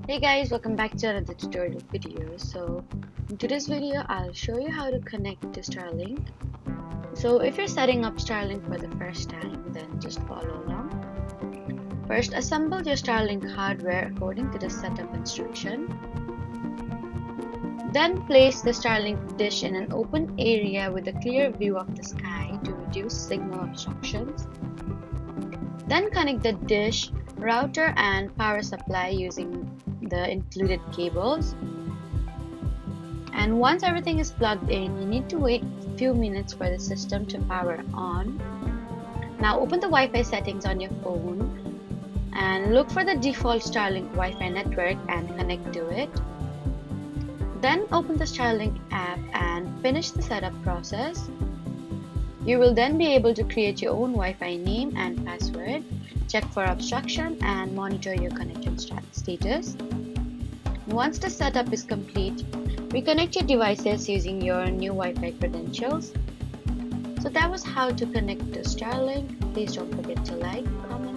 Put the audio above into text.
Hey guys, welcome back to another tutorial video. In today's video, I'll show you how to connect to Starlink. So if you're setting up Starlink for the first time, then just follow along. First, assemble your Starlink hardware according to the setup instruction. Then place the Starlink dish in an open area with a clear view of the sky to reduce signal obstructions. Then connect the dish, router and power supply using the included cables. And once everything is plugged in, you need to wait a few minutes for the system to power on. Now open the Wi-Fi settings on your phone and look for the default Starlink Wi-Fi network and connect to it. Then open the Starlink app and finish the setup process. You will then be able to create your own Wi-Fi name and password, check for obstruction, and monitor your connection status. Once the setup is complete, reconnect your devices using your new Wi-Fi credentials. So that was how to connect to Starlink. Please don't forget to like, comment,